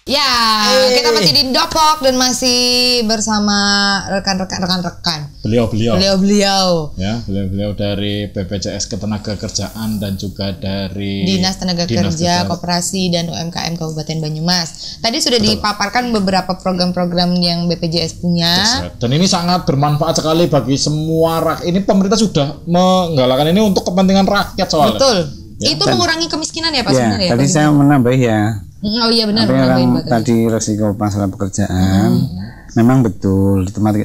Ya, kita masih di Dopok dan masih bersama rekan-rekan. Beliau-beliau dari BPJS Ketenagakerjaan dan juga dari Dinas Tenaga Kerja, Koperasi dan UMKM Kabupaten Banyumas. Tadi sudah dipaparkan beberapa program-program yang BPJS punya. Dan ini sangat bermanfaat sekali bagi semua rakyat. Ini pemerintah sudah menggalakkan ini untuk kepentingan rakyat soalnya. Betul. Ya, itu mengurangi kemiskinan ya Pak sebenarnya. Tadi saya menambah ya. Oh iya benar. Tadi resiko masalah pekerjaan, memang betul di tempat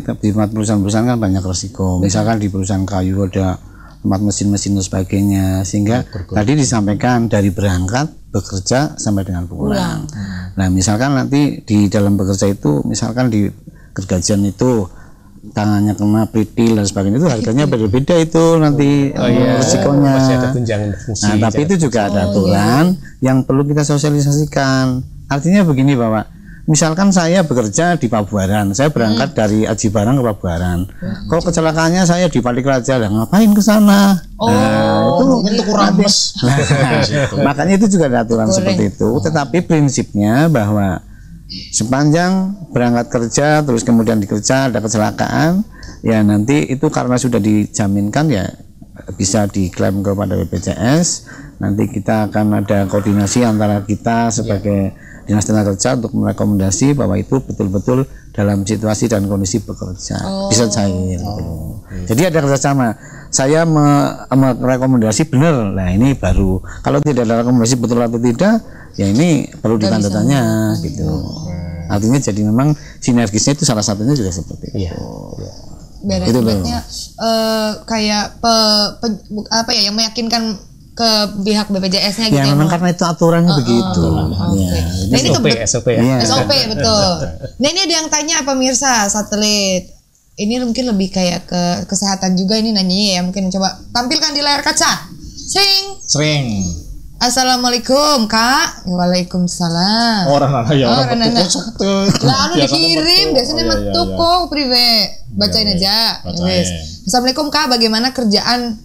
perusahaan-perusahaan kan banyak resiko. Misalkan di perusahaan kayu ada tempat mesin-mesin dan sebagainya, sehingga tadi disampaikan dari berangkat bekerja sampai dengan pulang. Nah misalkan nanti di dalam bekerja itu, misalkan di gergajian itu tangannya kena pritil dan sebagainya, itu harganya beda-beda itu nanti risikonya. Nah tapi itu juga ada aturan yang perlu kita sosialisasikan. Artinya begini Bapak, misalkan saya bekerja di Pabuaran, saya berangkat dari Aji Barang ke Pabuaran. Kalau kecelakaannya saya di Palikaraja, ngapain ke sana? Itu kurang mes. Makanya itu juga ada aturan seperti itu. Tetapi prinsipnya bahwa sepanjang berangkat kerja terus kemudian dikerja ada kecelakaan, ya nanti itu karena sudah dijaminkan ya bisa diklaim kepada BPJS. Nanti kita akan ada koordinasi antara kita sebagai Dinas Tenaga Kerja untuk merekomendasi bahwa itu betul-betul dalam situasi dan kondisi bekerja bisa cair. Jadi ada kerjasama. Saya merekomendasi benar, nah ini baru. Kalau tidak ada rekomendasi betul atau tidak, ya ini perlu ditanda tanya gitu. Artinya jadi memang sinergisnya itu salah satunya juga seperti itu. Berarti kayak apa ya yang meyakinkan ke pihak BPJS-nya gitu ya. Memang karena itu aturannya begitu. Nah ini SOP betul. Nah ini ada yang tanya pemirsa satelit. Ini mungkin lebih kayak ke kesehatan juga ini nanyanya ya, mungkin coba tampilkan di layar kaca. Sering. Assalamualaikum Kak. Waalaikumsalam. Orang dikirim biasanya metu kok prive. Bacain aja. Assalamualaikum Kak, bagaimana kerjaan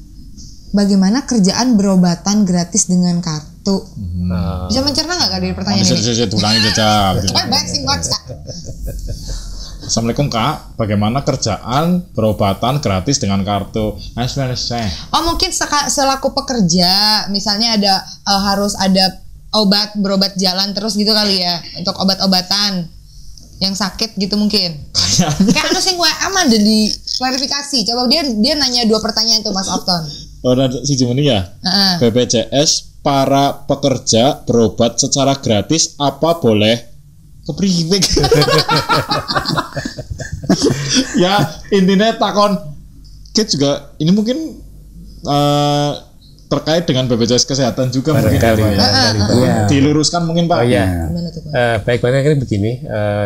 berobatan gratis dengan kartu? Bisa mencerna nggak Kak dari pertanyaan ini? Ulangi saja. Assalamualaikum Kak, bagaimana kerjaan berobatan gratis dengan kartu? Mungkin selaku pekerja, misalnya ada harus ada berobat jalan terus gitu kali ya, untuk obat-obatan yang sakit gitu mungkin. Kayak anu sing aman dan di klarifikasi. Coba dia nanya 2 pertanyaan tuh Mas Afton. Si Jimeni ya. BPJS para pekerja berobat secara gratis apa boleh? Kepriwe. Ya intinya takon kita juga ini mungkin terkait dengan BPJS Kesehatan juga mungkin diluruskan mungkin Pak. Baik ini begini,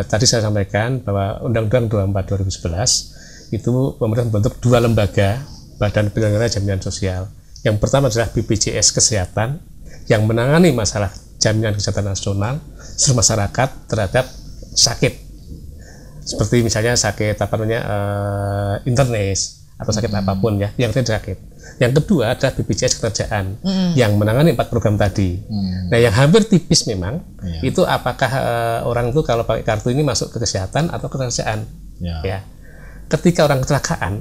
tadi saya sampaikan bahwa Undang-Undang 24 2011 itu pemerintah membentuk 2 lembaga Badan Penyelenggara Jaminan Sosial. Yang pertama adalah BPJS Kesehatan yang menangani masalah jaminan kesehatan nasional seluruh masyarakat terhadap sakit, seperti misalnya sakit internis atau sakit apapun ya, yang tidak sakit. Yang kedua adalah BPJS Ketenagakerjaan yang menangani 4 program tadi. Nah yang hampir tipis memang itu apakah orang itu kalau pakai kartu ini masuk ke kesehatan atau ketenagakerjaan. Ya. Ketika orang kecelakaan,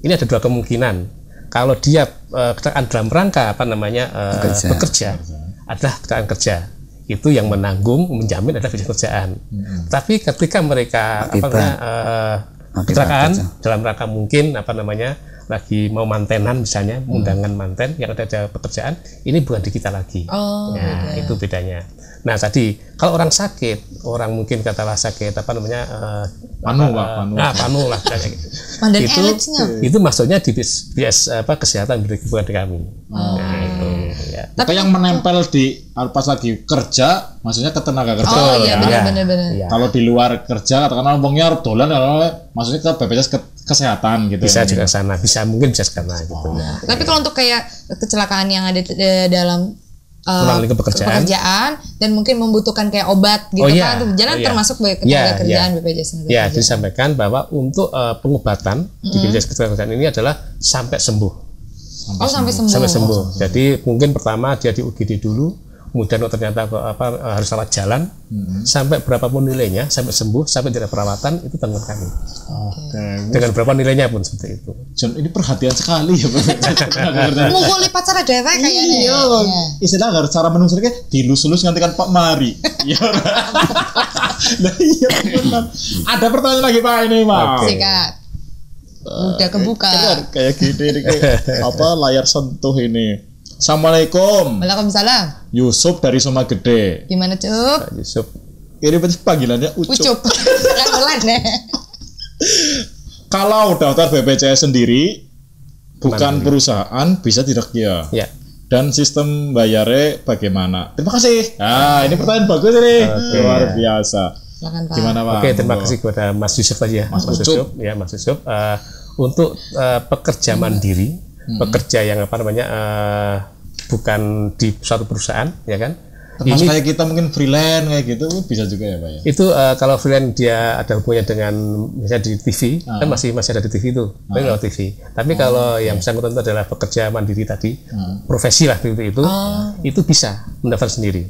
ini ada 2 kemungkinan. Kalau dia kecelakaan dalam rangka bekerja adalah kecelakaan kerja, itu yang menanggung menjamin adalah BPJS Kerjaan. Tapi ketika mereka kecelakaan dalam rangka mungkin lagi mau mantenan misalnya, undangan manten yang ada pekerjaan, ini bukan di kita lagi. Itu bedanya. Nah tadi kalau orang sakit, orang mungkin katalah sakit panu lah itu maksudnya di kesehatan bukan di kami. Tapi yang menempel di pas lagi kerja, maksudnya ketenagakerjaan. Benar. Kalau di luar kerja, katakanlah ngomongnya dolan, maksudnya ke BPJS Kesehatan gitu. Bisa juga sana, mungkin bisa karena gitu. Tapi kalau untuk kayak kecelakaan yang ada dalam lingkup pekerjaan dan mungkin membutuhkan kayak obat gitu jalan termasuk ketenagakerjaan BPJS. Disampaikan bahwa untuk pengobatan di BPJS Ketenagakerjaan ini adalah sampai sembuh. Sampai sembuh. Jadi mungkin pertama dia di UGD dulu, kemudian ternyata harus rawat jalan, sampai berapapun nilainya, sampai sembuh, sampai tidak perawatan, itu tanggung kami. Dengan berapa nilainya pun seperti itu. John, ini perhatian sekali ya Pak. Mukuli pacar dewek kayaknya. Iya, istilah harus cara menunggu dilus-lus nganti kan Pak Mari. Iya. Nah, iya benar. Ada pertanyaan lagi Pak ini, Pak. Sikat. Udah kebuka. Kayak gini nih, layar sentuh ini. Assalamualaikum. Waalaikumsalam. Yusuf dari Soma Gede. Gimana, Cup? Yusuf. Ini panggilannya Ucup. Kalau daftar BPJS sendiri bukan perusahaan bisa tidak ya? Ya. Dan sistem bayarnya bagaimana? Terima kasih. Nah, ini pertanyaan bagus ini. Luar biasa. Silakan, Pak. Gimana Pak? Oke, terima kasih kepada Mas Yusuf tadi ya. Mas Yusuf. Ya, Mas Yusuf. Untuk pekerja mandiri, pekerja yang bukan di suatu perusahaan, ya kan? Termasuk kayak kita mungkin freelance kayak gitu bisa juga ya Pak ya? Itu kalau freelance dia ada hubungannya dengan misalnya di TV, kan masih ada di TV itu, tapi lewat TV. Tapi kalau yang bersangkutan itu adalah pekerja mandiri tadi, profesi lah itu bisa mendaftar sendiri.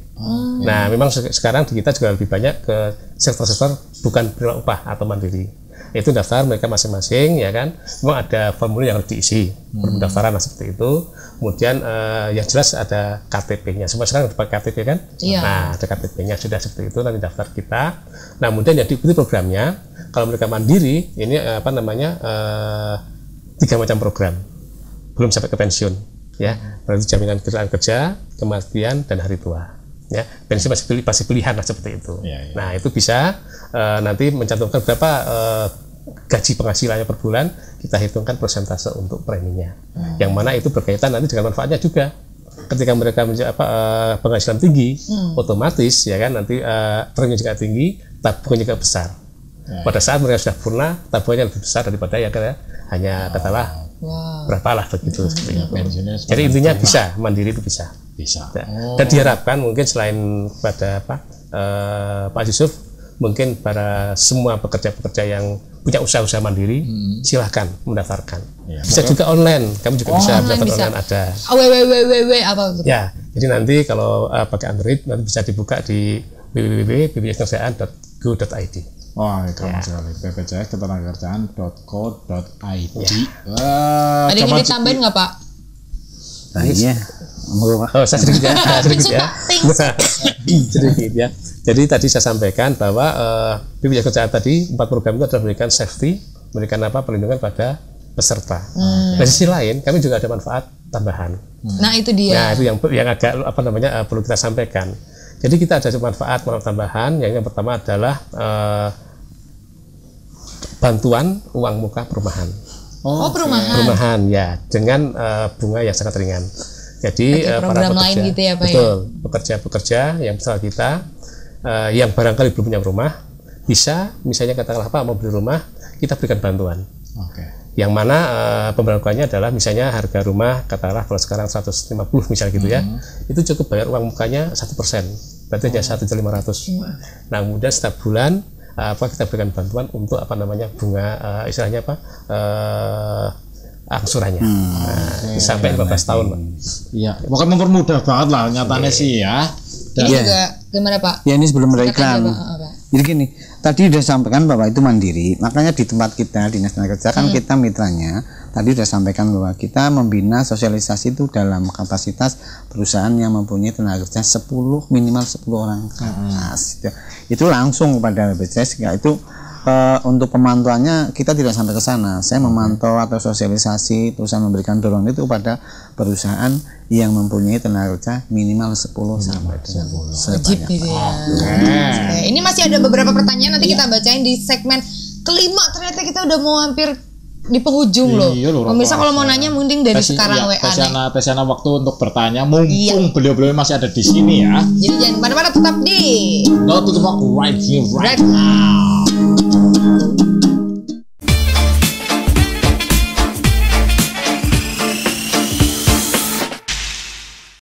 Nah, memang sekarang di kita juga lebih banyak ke sektor-sektor bukan penerima upah atau mandiri. Itu daftar mereka masing-masing, ya kan? Memang ada formulir yang harus diisi, pendaftaran seperti itu. Kemudian yang jelas ada KTP-nya. Semua sekarang pakai KTP kan? Iya. Nah, ada KTP-nya sudah seperti itu, nanti daftar kita. Nah, kemudian yang diikuti programnya, kalau mereka mandiri, ini 3 macam program. Belum sampai ke pensiun, ya. Berarti jaminan kerja, kematian, dan hari tua. Ya, pensiun masih pilihan lah seperti itu. Ya. Nah, itu bisa nanti mencantumkan berapa gaji penghasilannya per bulan, kita hitungkan persentase untuk preminya. Yang mana itu berkaitan nanti dengan manfaatnya juga. Ketika mereka penghasilan tinggi, otomatis ya kan nanti preminya juga tinggi, tabungannya juga besar. Pada saat mereka sudah purna, tabungannya lebih besar daripada ya kan hanya katakanlah berapalah begitu seperti itu. Jadi intinya bisa mandiri itu bisa. Dan diharapkan mungkin selain pada Pak Yusuf, mungkin para semua pekerja-pekerja yang punya usaha-usaha mandiri, silahkan mendaftarkan. Ya, bisa juga online, kami juga bisa mendaftar online ada. Apa gitu? Ya, jadi nanti kalau pakai Android nanti bisa dibuka di www.bpjsketenagakerjaan.go.id. Wah, itu sekali. bpjsketenagakerjaan.co.id. Ada yang ditambahin nggak Pak? Iya. Oh, saya sedikit ya. Sedikit ya. Jadi tadi saya sampaikan bahwa BPJS Kesehatan tadi 4 program itu adalah memberikan safety, memberikan perlindungan pada peserta. Dari sisi lain, kami juga ada manfaat tambahan. Nah, itu dia. Nah, itu yang agak perlu kita sampaikan. Jadi kita ada manfaat tambahan. Yang pertama adalah bantuan uang muka perumahan. Perumahan ya, dengan bunga yang sangat ringan. Jadi para pekerja, lain gitu ya, Pak, betul, pekerja-pekerja yang besar kita yang barangkali belum punya rumah, bisa misalnya katakanlah Pak mau beli rumah, kita berikan bantuan. Yang mana pemberlakuannya adalah misalnya harga rumah katakanlah kalau sekarang 150 misalnya gitu ya, itu cukup bayar uang mukanya 1%, berarti hanya 1.500. Nah, kemudian setiap bulan kita berikan bantuan untuk bunga istilahnya angsurannya sampai 15 tahun. Iya, pokoknya mempermudah banget lah nyatanya sih ya. Ini juga gimana Pak? Ya, ini sebelum iklan. Jadi gini, tadi udah sampaikan bahwa itu mandiri, makanya di tempat kita Dinas Tenaga Kerja kan kita mitranya. Tadi udah sampaikan bahwa kita membina sosialisasi itu dalam kapasitas perusahaan yang mempunyai tenaga kerja minimal 10 orang ke atas. Itu langsung kepada BPJS, itu untuk pemantauannya kita tidak sampai ke sana. Saya memantau atau sosialisasi perusahaan memberikan dorongan itu pada perusahaan yang mempunyai tenaga kerja minimal 10 sampai 10. Wajib gitu ya. Ini masih ada beberapa pertanyaan, nanti kita bacain di segmen kelima. Ternyata kita udah mau hampir di penghujung loh. Pemirsa kalau mau nanya mending dari sekarang WA. Tesiana waktu untuk bertanya, mumpung beliau-beliau masih ada di sini ya. Jadi jangan kemana-mana, tetap di No to the Walk right here right now.